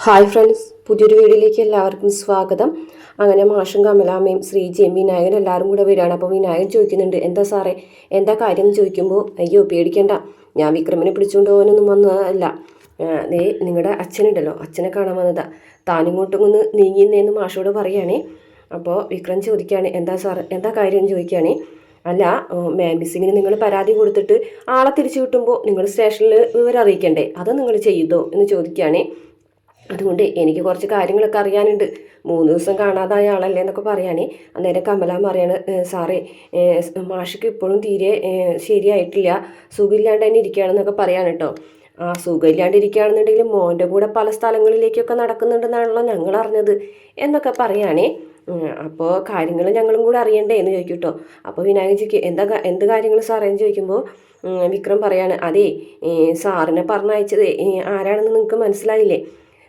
Hi friends, പുതിയൊരു വീഡിയോയിലേക്ക് എല്ലാവർക്കും സ്വാഗതം. അങ്ങനെ മാഷും കമലാമ്മയും ശ്രീജിയും വിനായകൻ എല്ലാവരും കൂടെ വരികയാണ്. അപ്പോൾ വിനായകൻ ചോദിക്കുന്നുണ്ട്, എന്താ സാറേ, എന്താ കാര്യം എന്ന് ചോദിക്കുമ്പോൾ, അയ്യോ പേടിക്കണ്ട, ഞാൻ വിക്രമിനെ പിടിച്ചുകൊണ്ട് പോകാനൊന്നും വന്നതല്ല. നിങ്ങളുടെ അച്ഛനുണ്ടല്ലോ, അച്ഛനെ കാണാൻ വന്നതാ. താനിങ്ങോട്ടും ഒന്ന് നീങ്ങിന്നേന്ന് മാഷോട് പറയുകയാണേ. അപ്പോൾ വിക്രം ചോദിക്കുകയാണ്, എന്താ സാർ, എന്താ കാര്യം എന്ന് ചോദിക്കുകയാണേ. അല്ല, മിസ്സിങ്ങിന് നിങ്ങൾ പരാതി കൊടുത്തിട്ട് ആളെ തിരിച്ചു കിട്ടുമ്പോൾ നിങ്ങൾ സ്റ്റേഷനിൽ വിവരം അറിയിക്കണ്ടേ, അത് നിങ്ങൾ ചെയ്തോ എന്ന് ചോദിക്കുകയാണേ. അതുകൊണ്ട് എനിക്ക് കുറച്ച് കാര്യങ്ങളൊക്കെ അറിയാനുണ്ട്. 3 ദിവസം കാണാതായ ആളല്ലേ എന്നൊക്കെ പറയാനേ. അന്നേരം കമലാ പറയാണ്, സാറേ, മാഷിക്ക് ഇപ്പോഴും തീരെ ശരിയായിട്ടില്ല, സുഖമില്ലാണ്ട് തന്നെ ഇരിക്കുകയാണെന്നൊക്കെ പറയാൻ കേട്ടോ. ആ സുഖമില്ലാണ്ട് ഇരിക്കുകയാണെന്നുണ്ടെങ്കിൽ മോൻ്റെ കൂടെ പല സ്ഥലങ്ങളിലേക്കൊക്കെ നടക്കുന്നുണ്ടെന്നാണല്ലോ ഞങ്ങൾ അറിഞ്ഞത് എന്നൊക്കെ പറയാനേ. അപ്പോൾ കാര്യങ്ങൾ ഞങ്ങളും കൂടെ അറിയണ്ടേ എന്ന് ചോദിക്കും കേട്ടോ. അപ്പോൾ വിനായകജിക്ക് എന്ത് കാര്യങ്ങൾ സാറേ എന്ന് ചോദിക്കുമ്പോൾ വിക്രം പറയാണ്, അതേ, സാറിനെ പറഞ്ഞയച്ചത് ആരാണെന്ന് നിങ്ങൾക്ക് മനസ്സിലായില്ലേ?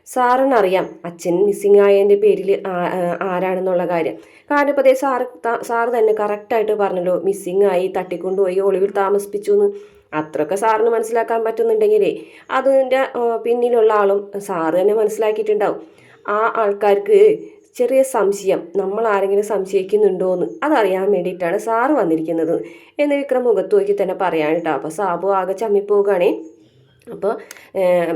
സാറിനറിയാം അച്ഛൻ മിസ്സിങ് ആയതിൻ്റെ പേരിൽ ആരാണെന്നുള്ള കാര്യം. കാരണം ഇപ്പോൾ അതേ സാറ് തന്നെ കറക്റ്റായിട്ട് പറഞ്ഞല്ലോ, മിസ്സിങ് ആയി, തട്ടിക്കൊണ്ടുപോയി, ഒളിവിൽ താമസിപ്പിച്ചു എന്ന്. അത്രയൊക്കെ സാറിന് മനസ്സിലാക്കാൻ പറ്റുന്നുണ്ടെങ്കിലേ അതിൻ്റെ പിന്നിലുള്ള ആളും സാറ് തന്നെ മനസ്സിലാക്കിയിട്ടുണ്ടാവും. ആ ആൾക്കാർക്ക് ചെറിയ സംശയം, നമ്മൾ ആരെങ്കിലും സംശയിക്കുന്നുണ്ടോ എന്ന് അതറിയാൻ വേണ്ടിയിട്ടാണ് സാറ് വന്നിരിക്കുന്നത് എന്ന് വിക്രം മുഖത്ത് നോക്കി തന്നെ പറയാൻ കേട്ടോ. അപ്പോൾ സാബു ആകെ ചമ്മിപ്പോവുകയാണേ. അപ്പോൾ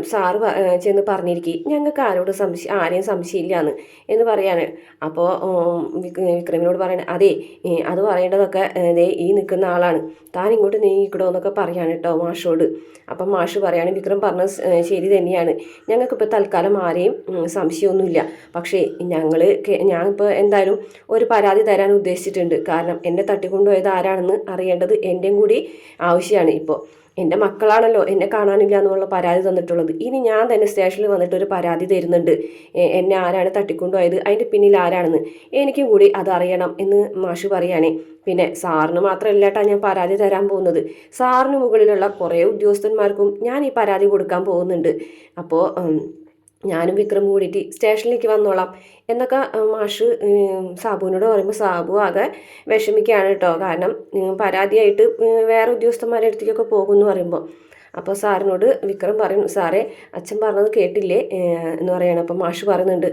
സാറ് ചെന്ന് പറഞ്ഞിരിക്കും, ഞങ്ങൾക്ക് ആരെയും സംശയമില്ലാന്ന് എന്ന് പറയാണ്. അപ്പോൾ വിക്രമിനോട് പറയണേ, അതെ, അത് പറയേണ്ടതൊക്കെ ഈ നിൽക്കുന്ന ആളാണ്, താൻ ഇങ്ങോട്ട് നീങ്ങിക്കിടോ എന്നൊക്കെ പറയാണ് കേട്ടോ മാഷോട്. അപ്പം മാഷ് പറയാണ്, വിക്രം പറഞ്ഞത് ശരി തന്നെയാണ്, ഞങ്ങൾക്കിപ്പോൾ തൽക്കാലം ആരെയും സംശയമൊന്നുമില്ല. പക്ഷേ ഞാനിപ്പോൾ എന്തായാലും ഒരു പരാതി തരാൻ ഉദ്ദേശിച്ചിട്ടുണ്ട്. കാരണം എന്നെ തട്ടിക്കൊണ്ടുപോയത് ആരാണെന്ന് അറിയേണ്ടത് എൻ്റെയും കൂടി ആവശ്യമാണ്. ഇപ്പോൾ എൻ്റെ മക്കളാണല്ലോ എന്നെ കാണാനില്ല എന്നുള്ള പരാതി തന്നിട്ടുള്ളത്. ഇനി ഞാൻ തന്നെ സ്റ്റേഷനിൽ വന്നിട്ട് ഒരു പരാതി തരുന്നുണ്ട്, എന്നെ ആരാണ് തട്ടിക്കൊണ്ടുപോയത്, അതിൻ്റെ പിന്നിൽ ആരാണെന്ന് എനിക്കും കൂടി അതറിയണം എന്ന് മാഷ് പറയുകയാണേ. പിന്നെ സാറിന് മാത്രമല്ല കേട്ടോ ഞാൻ പരാതി തരാൻ പോകുന്നത്, സാറിന് മുകളിലുള്ള കുറേ ഉദ്യോഗസ്ഥന്മാർക്കും ഞാൻ ഈ പരാതി കൊടുക്കാൻ പോകുന്നുണ്ട്. അപ്പോൾ ഞാനും വിക്രം കൂടിയിട്ട് സ്റ്റേഷനിലേക്ക് വന്നോളാം എന്നൊക്കെ മാഷ് സാബുവിനോട് പറയുമ്പോൾ സാബു ആകെ വിഷമിക്കുകയാണ് കേട്ടോ. കാരണം പരാതിയായിട്ട് വേറെ ഉദ്യോഗസ്ഥന്മാരുടെ അടുത്തേക്കൊക്കെ പോകുമെന്ന് പറയുമ്പോൾ. അപ്പോൾ സാറിനോട് വിക്രം പറയും, സാറേ, അച്ഛൻ പറഞ്ഞത് കേട്ടില്ലേ എന്ന് പറയണം. അപ്പോൾ മാഷ് പറയുന്നുണ്ട്,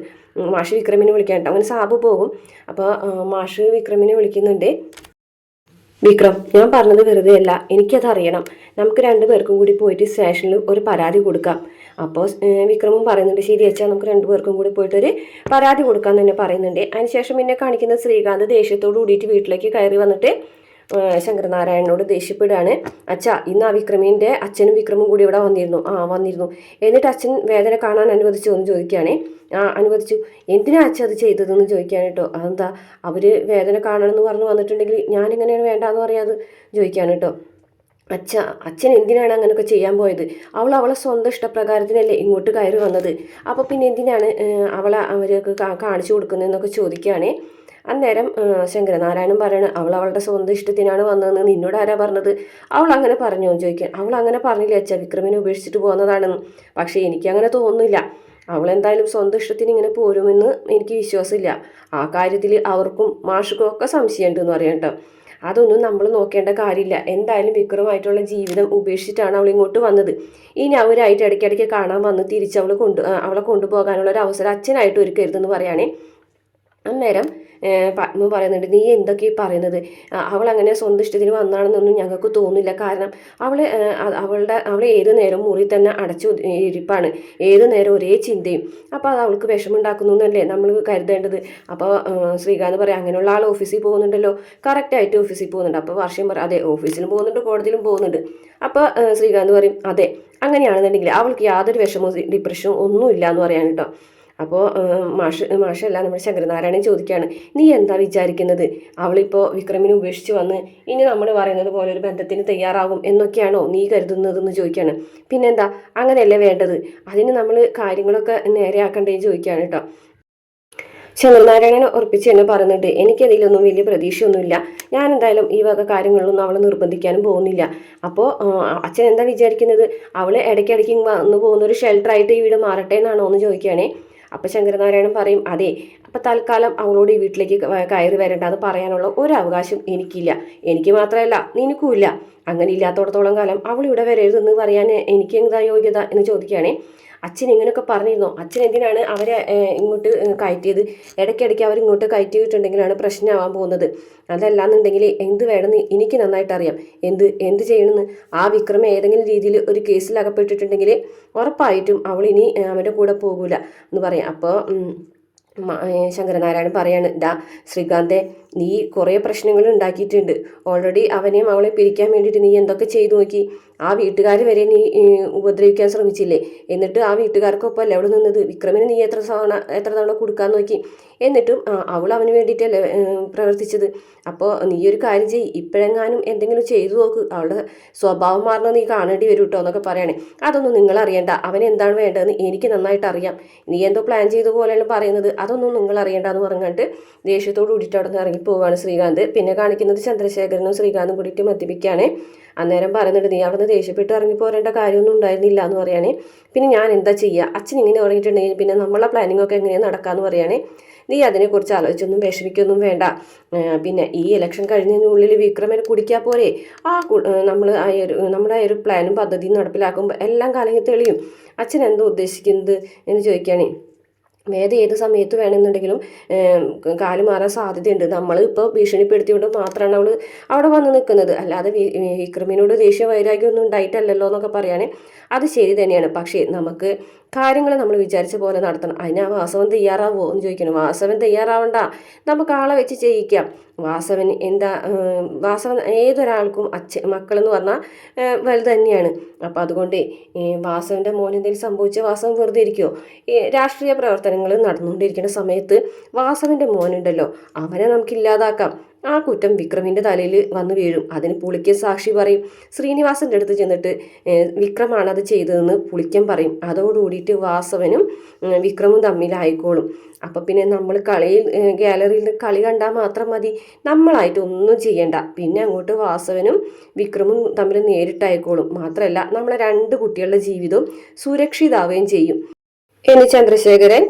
മാഷ് വിക്രമിനെ വിളിക്കാൻ കേട്ടോ. അങ്ങനെ സാബു പോകും. അപ്പോൾ മാഷ് വിക്രമിനെ വിളിക്കുന്നുണ്ട്. വിക്രം, ഞാൻ പറഞ്ഞത് വെറുതെ അല്ല, എനിക്കത് അറിയണം, നമുക്ക് 2 പേർക്കും കൂടി പോയിട്ട് സ്റ്റേഷനിൽ ഒരു പരാതി കൊടുക്കാം. അപ്പോൾ വിക്രമും പറയുന്നുണ്ട്, ശരി അച്ഛാ, നമുക്ക് 2 പേർക്കും കൂടി പോയിട്ടൊരു പരാതി കൊടുക്കാൻ തന്നെ പറയുന്നുണ്ട്. അതിനുശേഷം പിന്നെ കാണിക്കുന്ന ശ്രീകാന്ത് ദേഷ്യത്തോട് കൂടിയിട്ട് വീട്ടിലേക്ക് കയറി വന്നിട്ട് ശങ്കരനാരായണനോട് ദേഷ്യപ്പെടുകയാണ്. അച്ഛാ, ഇന്ന് ആ വിക്രമിൻ്റെ അച്ഛനും വിക്രമും കൂടി ഇവിടെ വന്നിരുന്നു. എന്നിട്ട് അച്ഛൻ വേദന കാണാൻ അനുവദിച്ചു എന്ന് ചോദിക്കുകയാണേ. അനുവദിച്ചു. എന്തിനാ അച്ഛൻ അത് ചെയ്തതെന്ന് ചോദിക്കാൻ കേട്ടോ. അതെന്താ, അവർ വേദന കാണണമെന്ന് പറഞ്ഞു വന്നിട്ടുണ്ടെങ്കിൽ ഞാനെങ്ങനെയാണ് വേണ്ടാന്ന് പറയാത് ചോദിക്കാൻ കേട്ടോ. അച്ഛൻ എന്തിനാണ് അങ്ങനെയൊക്കെ ചെയ്യാൻ പോയത്? അവളെ സ്വന്തം ഇഷ്ടപ്രകാരത്തിനല്ലേ ഇങ്ങോട്ട് കയറി വന്നത്. അപ്പോൾ പിന്നെ എന്തിനാണ് അവർക്ക് കാണിച്ചു കൊടുക്കുന്നതെന്നൊക്കെ ചോദിക്കുകയാണേ. അന്നേരം ശങ്കരനാരായണൻ പറയണം, അവളുടെ സ്വന്തം ഇഷ്ടത്തിനാണ് വന്നതെന്ന് നിന്നോട് ആരാ പറഞ്ഞത്? അവൾ അങ്ങനെ പറഞ്ഞോ എന്ന് ചോദിക്കാൻ. അവൾ അങ്ങനെ പറഞ്ഞില്ല അച്ഛാ, വിക്രമിനെ ഉപേക്ഷിച്ചിട്ട് പോകുന്നതാണെന്ന്. പക്ഷേ എനിക്കങ്ങനെ തോന്നുന്നില്ല. അവളെന്തായാലും സ്വന്തം ഇഷ്ടത്തിന് ഇങ്ങനെ പോരുമെന്ന് എനിക്ക് വിശ്വാസമില്ല. ആ കാര്യത്തിൽ അവർക്കും മാഷുക്കും ഒക്കെ സംശയമുണ്ടെന്ന് പറയാം കേട്ടോ. അതൊന്നും നമ്മൾ നോക്കേണ്ട കാര്യമില്ല. എന്തായാലും വിക്രമായിട്ടുള്ള ജീവിതം ഉപേക്ഷിച്ചിട്ടാണ് അവൾ ഇങ്ങോട്ട് വന്നത്. ഇനി അവരായിട്ട് ഇടയ്ക്കിടയ്ക്ക് കാണാൻ വന്ന് അവളെ കൊണ്ടുപോകാനുള്ള ഒരു അവസരം അച്ഛനായിട്ട് ഒരുക്കരുതെന്ന് പറയുകയാണേ. അന്നേരം പത്മ പറയുന്നുണ്ട്, നീ എന്തൊക്കെയാണ് പറയുന്നത്? അവളങ്ങനെ സ്വന്തം ഇഷ്ടത്തിന് വന്നാണെന്നൊന്നും ഞങ്ങൾക്ക് തോന്നില്ല. കാരണം അവൾ ഏത് നേരം മുറി തന്നെ അടച്ചു ഇരിപ്പാണ്, ഏത് നേരം ഒരേ ചിന്തയും. അപ്പോൾ അത് അവൾക്ക് വിഷമമുണ്ടാക്കുന്നു എന്നല്ലേ നമ്മൾ കരുതേണ്ടത്. അപ്പോൾ ശ്രീകാന്ത് പറയാം, അങ്ങനെയുള്ള ആൾ ഓഫീസിൽ പോകുന്നുണ്ടല്ലോ, കറക്റ്റായിട്ട് ഓഫീസിൽ പോകുന്നുണ്ട്. അപ്പോൾ വർഷം പറയും, അതെ, ഓഫീസിലും പോകുന്നുണ്ട്, കോടതിയിലും പോകുന്നുണ്ട്. അപ്പോൾ ശ്രീകാന്ത് പറയും, അതെ, അങ്ങനെയാണെന്നുണ്ടെങ്കിൽ അവൾക്ക് യാതൊരു വിഷമവും ഡിപ്രഷനും ഒന്നുമില്ല എന്ന് പറയാൻ കേട്ടോ. അപ്പോൾ മാഷല്ല നമ്മുടെ ശങ്കരനാരായണൻ ചോദിക്കുകയാണ്, നീ എന്താ വിചാരിക്കുന്നത്? അവളിപ്പോൾ വിക്രമിനെ ഉപേക്ഷിച്ച് വന്ന് ഇനി നമ്മൾ പറയുന്നത് പോലെ ഒരു ബന്ധത്തിന് തയ്യാറാകും എന്നൊക്കെയാണോ നീ കരുതുന്നതെന്ന് ചോദിക്കുകയാണ്. പിന്നെന്താ, അങ്ങനെയല്ലേ വേണ്ടത്? അതിന് നമ്മൾ കാര്യങ്ങളൊക്കെ നേരെയാക്കണ്ടേന്ന് ചോദിക്കുകയാണ് കേട്ടോ. ശങ്കരനാരായണൻ ഉറപ്പിച്ച് തന്നെ പറയുന്നുണ്ട്, എനിക്കതിലൊന്നും വലിയ പ്രതീക്ഷയൊന്നുമില്ല. ഞാൻ എന്തായാലും ഈ വക കാര്യങ്ങളിലൊന്നും അവളെ നിർബന്ധിക്കാനും പോകുന്നില്ല. അപ്പോൾ അച്ഛൻ എന്താ വിചാരിക്കുന്നത്? അവൾ ഇടയ്ക്കിടയ്ക്ക് വന്ന് പോകുന്ന ഒരു ഷെൽട്ടറായിട്ട് ഈ വീട് മാറട്ടെ എന്നാണോ എന്ന് ചോദിക്കുകയാണേ. അപ്പോൾ ശങ്കരനാരായണൻ പറയും, അതെ, അപ്പോൾ തൽക്കാലം അവളോട് ഈ വീട്ടിലേക്ക് കയറി വരേണ്ട, അത് പറയാനുള്ള ഒരു അവകാശം എനിക്കില്ല. എനിക്ക് മാത്രമല്ല നിനക്കുമില്ല. അങ്ങനെ ഇല്ലാത്തോടത്തോളം കാലം അവൾ ഇവിടെ വരരുതെന്ന് പറയാൻ എനിക്ക് എന്താ യോഗ്യത എന്ന് ചോദിക്കുകയാണേ. അച്ഛൻ ഇങ്ങനെയൊക്കെ പറഞ്ഞിരുന്നോ? അച്ഛൻ എന്തിനാണ് അവരെ ഇങ്ങോട്ട് കയറ്റിയത്? ഇടയ്ക്കിടയ്ക്ക് അവർ ഇങ്ങോട്ട് കയറ്റിയിട്ടുണ്ടെങ്കിലാണ് പ്രശ്നമാവാൻ പോകുന്നത്. അതല്ലാന്നുണ്ടെങ്കിൽ എന്ത് വേണമെന്ന് എനിക്ക് നന്നായിട്ട് അറിയാം. എന്ത് ചെയ്യണമെന്ന്. ആ വിക്രം ഏതെങ്കിലും രീതിയിൽ ഒരു കേസിൽ അകപ്പെട്ടിട്ടുണ്ടെങ്കിൽ ഉറപ്പായിട്ടും അവൾ ഇനി അവൻ്റെ കൂടെ പോകൂല എന്ന് പറയാം. അപ്പോൾ ശങ്കരനാരായണൻ പറയാണ്, ശ്രീകാന്തെ, നീ കുറേ പ്രശ്നങ്ങൾ ഉണ്ടാക്കിയിട്ടുണ്ട്. ഓൾറെഡി അവനെയും അവളെ പിരിക്കാൻ വേണ്ടിയിട്ട് നീ എന്തൊക്കെ ചെയ്തു നോക്കി. ആ വീട്ടുകാർ വരെ നീ ഉപദ്രവിക്കാൻ ശ്രമിച്ചില്ലേ? എന്നിട്ട് ആ വീട്ടുകാർക്കൊപ്പം അല്ലേ അവിടെ നിന്നത്? വിക്രമിന് നീ എത്ര തവണ കൊടുക്കാൻ നോക്കി? എന്നിട്ടും അവൾ അവന് വേണ്ടിയിട്ടല്ലേ പ്രവർത്തിച്ചത്. അപ്പോൾ നീ ഒരു കാര്യം ചെയ്യ്, ഇപ്പോഴെങ്ങാനും എന്തെങ്കിലും ചെയ്തു നോക്ക്, അവളുടെ സ്വഭാവം മാറണം നീ കാണേണ്ടി വരും കേട്ടോ എന്നൊക്കെ പറയണേ. അതൊന്നും നിങ്ങൾ അറിയണ്ട, അവൻ എന്താണ് വേണ്ടതെന്ന് എനിക്ക് നന്നായിട്ട് അറിയാം. നീ എന്തോ പ്ലാൻ ചെയ്ത പോലെയാണ് പറയുന്നത്, അതൊന്നും നിങ്ങൾ അറിയണ്ടെന്ന് പറഞ്ഞിട്ട് ദേഷ്യത്തോട് കൂടിയിട്ട് അവിടെ നിന്ന് ഇറങ്ങിപ്പോവാണ് ശ്രീകാന്ത്. പിന്നെ കാണിക്കുന്നത് ചന്ദ്രശേഖരനും ശ്രീകാന്തും കൂടിയിട്ട് മദ്യപിക്കുകയാണ്. അന്നേരം പറയുന്നുണ്ട്, നീ അവിടെ നിന്ന് ദേഷ്യപ്പെട്ട് ഇറങ്ങിപ്പോരേണ്ട കാര്യമൊന്നും ഉണ്ടായിരുന്നില്ല എന്ന് പറയുകയാണെ. പിന്നെ ഞാൻ എന്താ ചെയ്യുക, അച്ഛൻ ഇങ്ങനെ ഉറങ്ങിയിട്ടുണ്ടെങ്കിൽ പിന്നെ നമ്മളെ പ്ലാനിങ് ഒക്കെ എങ്ങനെയാണ് നടക്കാമെന്ന് പറയുകയാണെ. നീ അതിനെക്കുറിച്ച് ആലോചിച്ചൊന്നും വിഷമിക്കൊന്നും വേണ്ട. പിന്നെ ഈ ഇലക്ഷൻ കഴിഞ്ഞതിനുള്ളിൽ വിക്രമനെ കുടിക്കാൻ പോരെ, നമ്മൾ നമ്മുടെ ആ ഒരു പ്ലാനും പദ്ധതിയും നടപ്പിലാക്കുമ്പോൾ എല്ലാം കലങ്ങി തെളിയും. അച്ഛൻ എന്തോ ഉദ്ദേശിക്കുന്നത് എന്ന് ചോദിക്കുകയാണെ. വേദ ഏത് സമയത്ത് വേണമെന്നുണ്ടെങ്കിലും കാല് മാറാൻ സാധ്യതയുണ്ട്. നമ്മൾ ഇപ്പോൾ ഭീഷണിപ്പെടുത്തിയോണ്ട് മാത്രമാണ് അവൾ അവിടെ വന്ന് നിൽക്കുന്നത്, അല്ലാതെ വിക്രമിനോട് ദേഷ്യ വൈരാഗ്യമൊന്നും ഉണ്ടായിട്ടല്ലല്ലോ എന്നൊക്കെ പറയാൻ. അത് ശരി തന്നെയാണ്. പക്ഷേ നമുക്ക് കാര്യങ്ങൾ നമ്മൾ വിചാരിച്ച പോലെ നടത്തണം. അതിന് ആ വാസവൻ തയ്യാറാവുമോ എന്ന് ചോദിക്കണം. വാസവൻ തയ്യാറാവണ്ട, നമുക്ക് ആളെ വെച്ച് ചെയ്യിക്കാം. വാസവൻ ഏതൊരാൾക്കും മക്കളെന്ന് പറഞ്ഞാൽ വലുത് തന്നെയാണ്. അപ്പോൾ അതുകൊണ്ട് വാസവൻ്റെ മോൻ എന്തെങ്കിലും സംഭവിച്ച വാസവൻ വെറുതെ ഇരിക്കുമോ? രാഷ്ട്രീയ പ്രവർത്തനങ്ങൾ നടന്നുകൊണ്ടിരിക്കുന്ന സമയത്ത് വാസവൻ്റെ മോനുണ്ടല്ലോ, അവനെ നമുക്ക് ഇല്ലാതാക്കാം. ആ കുറ്റം വിക്രമിൻ്റെ തലയിൽ വന്ന് വീഴും. അതിന് പുളിക്കൻ സാക്ഷി പറയും. ശ്രീനിവാസൻ്റെ അടുത്ത് ചെന്നിട്ട് വിക്രമാണ് അത് ചെയ്തതെന്ന് പുളിക്കൻ പറയും. അതോടുകൂടിയിട്ട് വാസവനും വിക്രമും തമ്മിലായിക്കോളും. അപ്പം പിന്നെ നമ്മൾ ഗാലറിയിൽ കളി കണ്ടാൽ മാത്രം മതി, നമ്മളായിട്ട് ഒന്നും ചെയ്യണ്ട. പിന്നെ അങ്ങോട്ട് വാസവനും വിക്രമും തമ്മിൽ നേരിട്ടായിക്കോളും. മാത്രമല്ല നമ്മളെ 2 കുട്ടികളുടെ ജീവിതവും സുരക്ഷിതാവുകയും ചെയ്യും എന്ന് ചന്ദ്രശേഖരൻ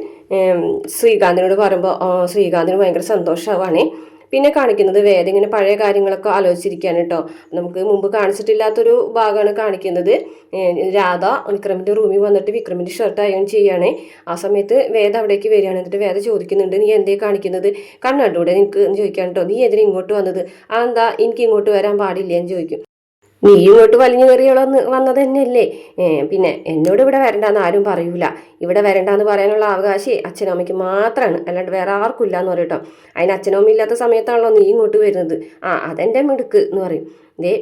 ശ്രീകാന്തിനോട് പറയുമ്പോൾ ശ്രീകാന്തിന് ഭയങ്കര സന്തോഷമാവാണേ. പിന്നെ കാണിക്കുന്നത് വേദ ഇങ്ങനെ പഴയ കാര്യങ്ങളൊക്കെ ആലോചിച്ചിരിക്കുകയാണ് കേട്ടോ. നമുക്ക് മുമ്പ് കാണിച്ചിട്ടില്ലാത്തൊരു ഭാഗമാണ് കാണിക്കുന്നത്. രാധ വിക്രമിൻ്റെ റൂമിൽ വന്നിട്ട് വിക്രമിൻ്റെ ഷർട്ട് അയൺ ചെയ്യുകയാണേ. ആ സമയത്ത് വേദ അവിടേക്ക് വരികയാണ്. എന്നിട്ട് വേദ ചോദിക്കുന്നുണ്ട്, നീ എന്തേ കാണിക്കുന്നത്? കണ്ണൂടെ നിനക്ക് എന്ന് ചോദിക്കാൻ കേട്ടോ. നീ എതിരെ ഇങ്ങോട്ട് വന്നത്? എന്താ എനിക്ക് ഇങ്ങോട്ട് വരാൻ പാടില്ല എന്ന് ചോദിക്കും. നീ ഇങ്ങോട്ട് വലിഞ്ഞു കയറിയോളന്ന് വന്നത് തന്നെയല്ലേ? പിന്നെ എന്നോട് ഇവിടെ വരണ്ടെന്ന് ആരും പറയൂല. ഇവിടെ വരണ്ടെന്ന് പറയാനുള്ള അവകാശം അച്ഛനും അമ്മയ്ക്ക് മാത്രമാണ്, അല്ലാണ്ട് വേറെ ആർക്കും ഇല്ല എന്ന് പറയും കേട്ടോ. അതിന് അച്ഛനും അമ്മ ഇല്ലാത്ത സമയത്താണല്ലോ നീ ഇങ്ങോട്ട് വരുന്നത്. അതെൻ്റെ മിടുക്ക് എന്ന് പറയും.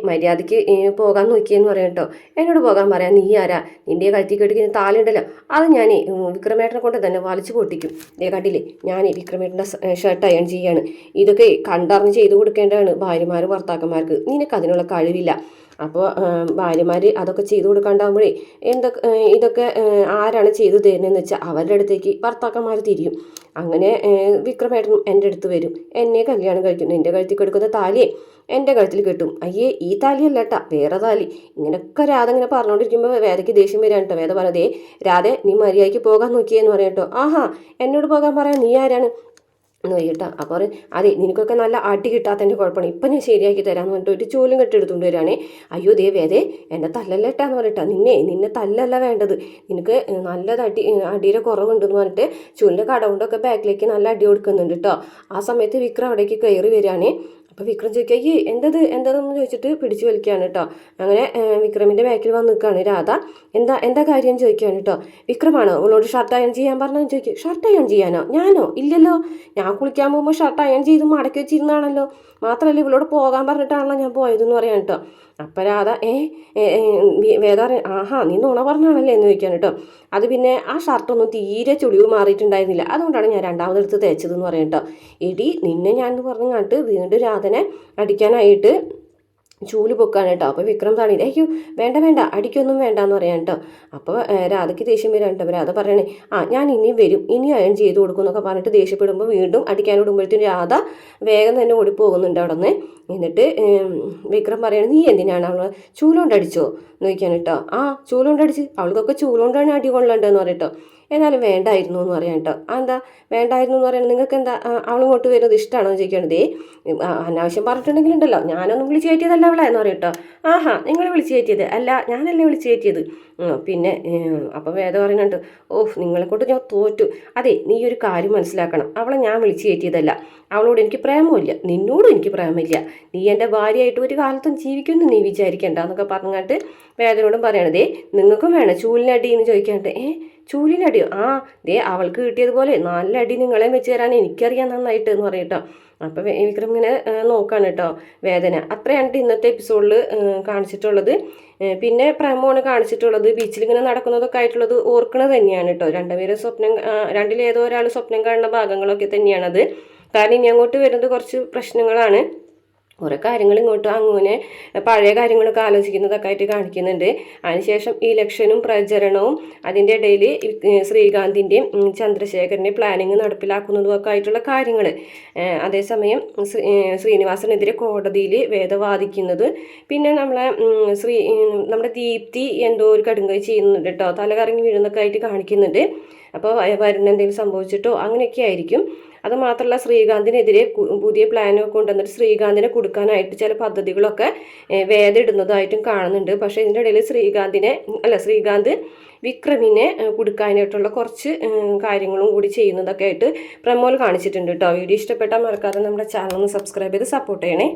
മര്യാദയ്ക്ക് പോകാൻ നോക്കിയെന്ന് പറയാം കേട്ടോ. എന്നോട് പോകാൻ പറയാം, നീ ആരാ? നിൻ്റെ കഴുത്തി കെട്ടിക്കുന്ന താലുണ്ടല്ലോ, അത് ഞാൻ വിക്രമേട്ടനെ കൊണ്ട് തന്നെ വലിച്ചു പൊട്ടിക്കും. കണ്ടില്ലേ, ഞാൻ വിക്രമേട്ടൻ്റെ ഷർട്ട് അയൺ ചെയ്യാണ്. ഇതൊക്കെ കണ്ടറിഞ്ഞ് ചെയ്തു കൊടുക്കേണ്ടതാണ് ഭാര്യമാർ ഭർത്താക്കന്മാർക്ക്. നിനക്ക് അതിനുള്ള കഴിവില്ല. അപ്പോൾ ഭാര്യമാർ അതൊക്കെ ചെയ്തു കൊടുക്കാണ്ടാകുമ്പോഴേ ഇതൊക്കെ ആരാണ് ചെയ്തു തരുന്നതെന്ന് വെച്ചാൽ അവരുടെ അടുത്തേക്ക് ഭർത്താക്കന്മാർ തിരിയും. അങ്ങനെ വിക്രമേട്ടൻ എൻ്റെ അടുത്ത് വരും, എന്നെ കല്യാണം കഴിക്കും, എൻ്റെ കഴുത്തിൽ കെടുക്കുന്ന താലിയെ എൻ്റെ കഴുത്തിൽ കെട്ടും. അയ്യേ, ഈ താലിയല്ല കേട്ടാ, വേറെ താലി. ഇങ്ങനെയൊക്കെ രാധ ഇങ്ങനെ പറഞ്ഞുകൊണ്ടിരിക്കുമ്പോൾ വേദയ്ക്ക് ദേഷ്യം വരാൻ കേട്ടോ. വേദ പറഞ്ഞതേ, രാധെ നീ മര്യാദയ്ക്ക് പോകാൻ നോക്കിയെന്ന് പറയാം കേട്ടോ. ആഹാ, എന്നോട് പോകാൻ പറയാം, നീ ആരാണ് എന്ന് പറയട്ടോ. അപ്പോൾ അതെ, നിനക്കൊക്കെ നല്ല അടി കിട്ടാത്തതിൻ്റെ കുഴപ്പമാണ്, ഇപ്പം ഞാൻ ശരിയാക്കി തരാമെന്ന് പറഞ്ഞിട്ട് ഒരു ചൂലും കെട്ടെടുത്തുകൊണ്ട് വരികയാണേ. അയ്യോ വേദേ, എന്നെ തല്ലല്ല ഇട്ടാന്ന് പറയട്ടോ. നിന്നെ തല്ലല്ല വേണ്ടത്, നിനക്ക് നല്ല അടിയുടെ കുറവുണ്ടെന്ന് പറഞ്ഞിട്ട് ചൂലിൻ്റെ കടവുണ്ടൊക്കെ ബാക്കിലേക്ക് നല്ല അടി കൊടുക്കുന്നുണ്ട് കേട്ടോ. ആ സമയത്ത് വിക്രം അവിടേക്ക് കയറി വരികയാണേ. അപ്പോൾ വിക്രം ചോദിക്കുക, ഈ എന്താണെന്ന് ചോദിച്ചിട്ട് പിടിച്ചു വലിക്കുകയാണ് കേട്ടോ. അങ്ങനെ വിക്രമിൻ്റെ ബാക്കിൽ വന്ന് നിൽക്കുകയാണ് രാധ. എന്താ കാര്യം ചോദിക്കുകയാണ് കേട്ടോ. വിക്രമാണോ അവളോട് ഷർട്ട് അയൺ ചെയ്യാൻ പറഞ്ഞതെന്ന് ചോദിക്കും. ഷർട്ട് അയൺ ചെയ്യാനോ? ഞാനോ? ഇല്ലല്ലോ, ഞാൻ കുളിക്കാൻ പോകുമ്പോൾ ഷർട്ട് അയൺ ചെയ്ത് മടക്കി വെച്ചിരുന്നാണല്ലോ. മാത്രമല്ല ഇവളോട് പോകാൻ പറഞ്ഞിട്ടാണല്ലോ ഞാൻ പോയതെന്ന് പറയാൻ കേട്ടോ. അപ്പം രാധ വേദ ആഹാ, നീ നുണ പറഞ്ഞാണല്ലേ എന്ന് ചോദിക്കാൻ കേട്ടോ. അത് പിന്നെ ആ ഷർട്ടൊന്നും തീരെ ചുളിവ് മാറിയിട്ടുണ്ടായിരുന്നില്ല, അതുകൊണ്ടാണ് ഞാൻ രണ്ടാമതെടുത്ത് തേച്ചതെന്ന് പറയാം കേട്ടോ. എടി നിന്നെ ഞാൻ എന്ന് പറഞ്ഞു കണ്ടിട്ട് വീണ്ടും രാധനെ അടിക്കാനായിട്ട് ചൂല് പൊക്കാണ് കേട്ടോ. അപ്പോൾ വിക്രം താണി, അയ്യോ വേണ്ട അടിക്കൊന്നും വേണ്ടാന്ന് പറയാൻ കേട്ടോ. അപ്പോൾ രാധയ്ക്ക് ദേഷ്യം വരാൻ കേട്ടോ. രാധ പറയണേ, ഞാൻ ഇനിയും വരും, ഇനി അയൺ ചെയ്ത് കൊടുക്കും എന്നൊക്കെ പറഞ്ഞിട്ട് ദേഷ്യപ്പെടുമ്പോൾ വീണ്ടും അടിക്കാനോടുമ്പോഴത്തേക്കും രാധ വേഗം തന്നെ ഓടിപ്പോകുന്നുണ്ട് അവിടെ നിന്ന്. എന്നിട്ട് വിക്രം പറയണേ, നീ എന്തിനാണ് അവൾ ചൂലുകൊണ്ട് അടിച്ചോ എന്ന് ചോദിക്കാൻ കേട്ടോ. ചൂലുകൊണ്ട് അടിച്ച്, അവൾക്കൊക്കെ ചൂലുകൊണ്ടാണ് അടി കൊള്ളണ്ടെന്ന് പറയട്ടോ. എന്നാലും വേണ്ടായിരുന്നു എന്ന് പറയാം കേട്ടോ. എന്താ വേണ്ടായിരുന്നു എന്ന് പറയുന്നത്? നിങ്ങൾക്ക് എന്താ അവളിങ്ങോട്ട് വരുന്നത് ഇഷ്ടമാണോ എന്ന് ചോദിക്കണത്. അനാവശ്യം പറഞ്ഞിട്ടുണ്ടെങ്കിലുണ്ടല്ലോ, ഞാനൊന്നും വിളിച്ച് കയറ്റിയതല്ല അവളെ എന്ന് പറയും കേട്ടോ. ആഹാ, നിങ്ങൾ വിളിച്ച് കയറ്റിയത് അല്ല, ഞാനല്ലേ വിളിച്ച് കയറ്റിയത്. പിന്നെ അപ്പം വേദ പറയുന്നുണ്ട്, ഓഹ് നിങ്ങളെ കൊണ്ട് ഞാൻ തോറ്റു. അതെ, നീ ഒരു കാര്യം മനസ്സിലാക്കണം, അവളെ ഞാൻ വിളിച്ച് കയറ്റിയതല്ല. അവളോട് എനിക്ക് പ്രേമമില്ല, നിന്നോടും എനിക്ക് പ്രേമമില്ല. നീ എൻ്റെ ഭാര്യയായിട്ട് ഒരു കാലത്തും ജീവിക്കുമെന്ന് നീ വിചാരിക്കണ്ട എന്നൊക്കെ പറഞ്ഞിട്ട് വേദനോടും പറയണതേ, നിങ്ങൾക്കും വേണം ചൂലിനടി എന്ന് ചോദിക്കാണ്ട്. ചൂലിനടിയോ? അവൾക്ക് കിട്ടിയതുപോലെ നല്ല അടി നിങ്ങളെ വെച്ച് തരാൻ എനിക്കറിയാം നന്നായിട്ട് എന്ന് പറയട്ടോ. അപ്പം വിക്രം ഇങ്ങനെ നോക്കാണ് കേട്ടോ വേദന. അത്രയാണ് ഇന്നത്തെ എപ്പിസോഡിൽ കാണിച്ചിട്ടുള്ളത്. പിന്നെ പ്രേമമാണ് കാണിച്ചിട്ടുള്ളത്. ബീച്ചിൽ ഇങ്ങനെ നടക്കുന്നതൊക്കെ ആയിട്ടുള്ളത് ഓർക്കണത് തന്നെയാണ് കേട്ടോ. രണ്ടിലേതോ ഒരാൾ സ്വപ്നം കാണുന്ന ഭാഗങ്ങളൊക്കെ തന്നെയാണത്. കാരണം ഇനി അങ്ങോട്ട് വരുന്നത് കുറച്ച് പ്രശ്നങ്ങളാണ്. കുറേ കാര്യങ്ങൾ ഇങ്ങോട്ട് അങ്ങനെ പഴയ കാര്യങ്ങളൊക്കെ ആലോചിക്കുന്നതൊക്കെ ആയിട്ട് കാണിക്കുന്നുണ്ട്. അതിനുശേഷം ഇലക്ഷനും പ്രചരണവും അതിൻ്റെ ഇടയിൽ ശ്രീകാന്തിൻ്റെയും ചന്ദ്രശേഖരൻ്റെയും പ്ലാനിങ് നടപ്പിലാക്കുന്നതും ഒക്കെ ആയിട്ടുള്ള കാര്യങ്ങൾ. അതേസമയം ശ്രീനിവാസനെതിരെ കോടതിയിൽ വേദവാദിക്കുന്നത്. പിന്നെ നമ്മുടെ ദീപ്തി എന്തോ ഒരു കടുങ്കൈ ചെയ്യുന്നുണ്ട് കേട്ടോ. തലകറങ്ങി വീഴുന്നൊക്കെ ആയിട്ട് കാണിക്കുന്നുണ്ട്. അപ്പോൾ വരുന്ന എന്തെങ്കിലും സംഭവിച്ചിട്ടോ അങ്ങനെയൊക്കെ ആയിരിക്കും. അതുമാത്രമല്ല, ശ്രീകാന്തിനെതിരെ പുതിയ പ്ലാനൊക്കെ കൊണ്ടുവന്നിട്ട് ശ്രീകാന്തിനെ കൊടുക്കാനായിട്ട് ചില പദ്ധതികളൊക്കെ ഇടുന്നതായിട്ടും കാണുന്നുണ്ട്. പക്ഷേ ഇതിൻ്റെ ഇടയിൽ ശ്രീകാന്ത് വിക്രമിനെ കൊടുക്കാനായിട്ടുള്ള കുറച്ച് കാര്യങ്ങളും കൂടി ചെയ്യുന്നതൊക്കെ ആയിട്ട് പ്രമോൽ കാണിച്ചിട്ടുണ്ട് കേട്ടോ. വീഡിയോ ഇഷ്ടപ്പെട്ടാൽ മറക്കാതെ നമ്മുടെ ചാനൽ ഒന്ന് സബ്സ്ക്രൈബ് ചെയ്ത് സപ്പോർട്ട് ചെയ്യണേ.